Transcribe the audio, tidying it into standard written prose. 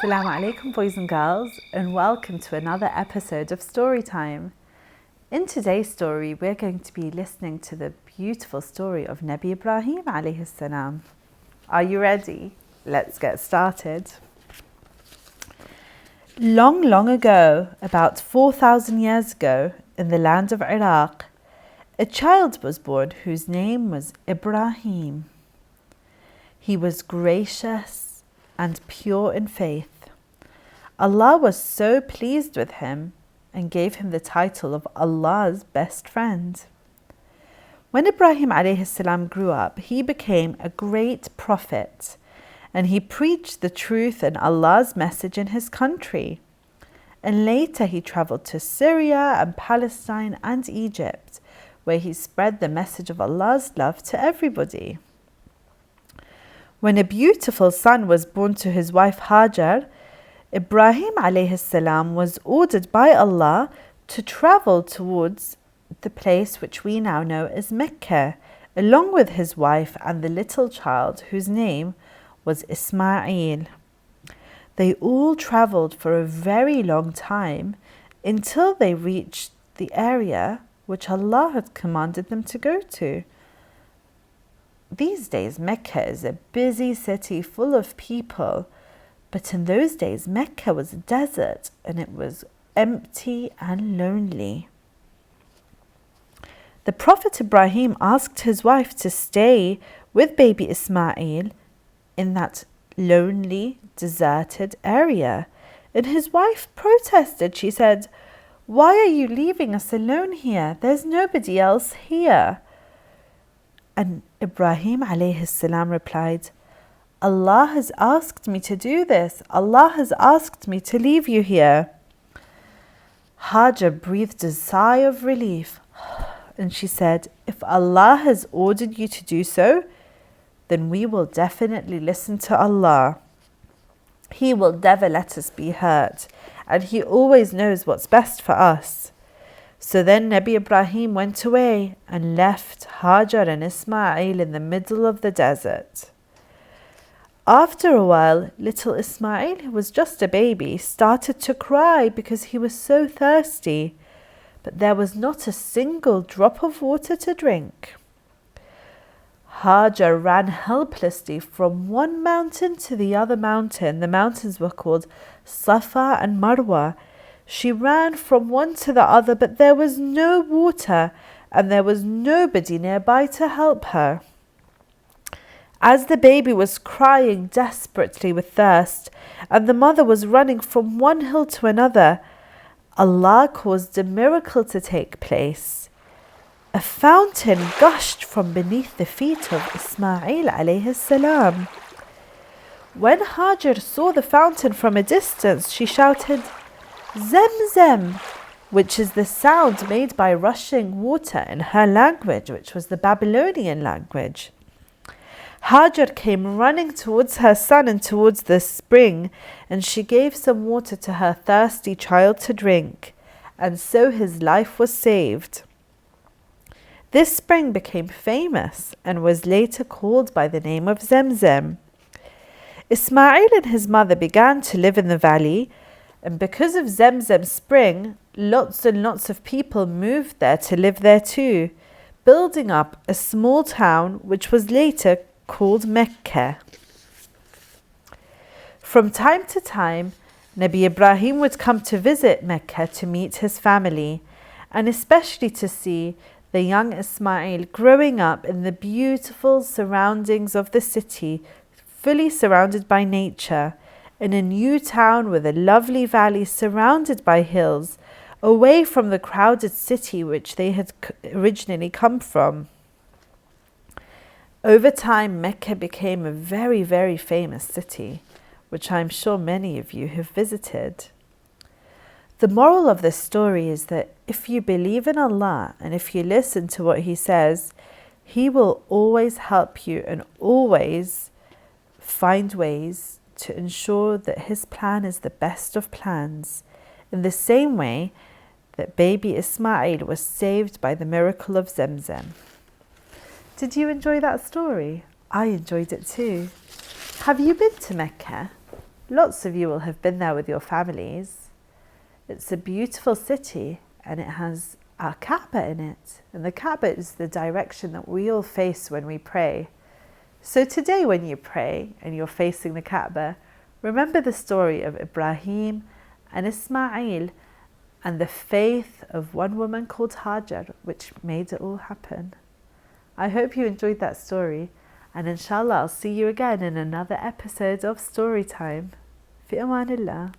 Assalamu alaikum boys and girls, and welcome to another episode of Storytime. In today's story, we're going to be listening to the beautiful story of Nabi Ibrahim alayhi salam. Are you ready? Let's get started. Long, long ago, about 4,000 years ago, in the land of Iraq, a child was born whose name was Ibrahim. He was gracious and pure in faith. Allah was so pleased with him and gave him the title of Allah's best friend. When Ibrahim alayhi salam grew up, he became a great prophet, and he preached the truth and Allah's message in his country. And later he traveled to Syria and Palestine and Egypt, where he spread the message of Allah's love to everybody. When a beautiful son was born to his wife Hajar, Ibrahim alayhi salam was ordered by Allah to travel towards the place which we now know as Mecca, along with his wife and the little child whose name was Ismail. They all traveled for a very long time until they reached the area which Allah had commanded them to go to. These days, Mecca is a busy city full of people, but in those days, Mecca was a desert and it was empty and lonely. The Prophet Ibrahim asked his wife to stay with baby Ismail in that lonely, deserted area, and his wife protested. She said, "Why are you leaving us alone here? There's nobody else here." And Ibrahim alayhi salam replied, "Allah has asked me to do this. Allah has asked me to leave you here." Hajar breathed a sigh of relief, and she said, "If Allah has ordered you to do so, then we will definitely listen to Allah. He will never let us be hurt, and He always knows what's best for us." So then Nabi Ibrahim went away and left Hajar and Ismail in the middle of the desert. After a while, little Ismail, who was just a baby, started to cry because he was so thirsty, but there was not a single drop of water to drink. Hajar ran helplessly from one mountain to the other mountain. The mountains were called Safa and Marwa. She ran from one to the other, but there was no water, and there was nobody nearby to help her. As the baby was crying desperately with thirst, and the mother was running from one hill to another, Allah caused a miracle to take place. A fountain gushed from beneath the feet of Ismail alayhi salam. When Hajar saw the fountain from a distance, she shouted, "Zemzem," which is the sound made by rushing water in her language, which was the Babylonian language. Hajar came running towards her son and towards the spring, and she gave some water to her thirsty child to drink, and so his life was saved. This spring became famous and was later called by the name of Zemzem. Ismail and his mother began to live in the valley, and because of Zemzem spring, lots and lots of people moved there to live there too, building up a small town which was later called Mecca. From time to time, Nabi Ibrahim would come to visit Mecca to meet his family, and especially to see the young Ismail growing up in the beautiful surroundings of the city, fully surrounded by nature, in a new town with a lovely valley surrounded by hills, away from the crowded city which they had originally come from. Over time, Mecca became a very, very famous city, which I'm sure many of you have visited. The moral of this story is that if you believe in Allah and if you listen to what He says, He will always help you and always find ways to ensure that His plan is the best of plans, in the same way that baby Ismail was saved by the miracle of Zemzem. Did you enjoy that story? I enjoyed it too. Have you been to Mecca? Lots of you will have been there with your families. It's a beautiful city and it has a Kaaba in it. And the Kaaba is the direction that we all face when we pray. So today when you pray and you're facing the Kaaba, remember the story of Ibrahim and Ismail and the faith of one woman called Hajar, which made it all happen. I hope you enjoyed that story, and inshallah I'll see you again in another episode of Storytime. Fi amanillah.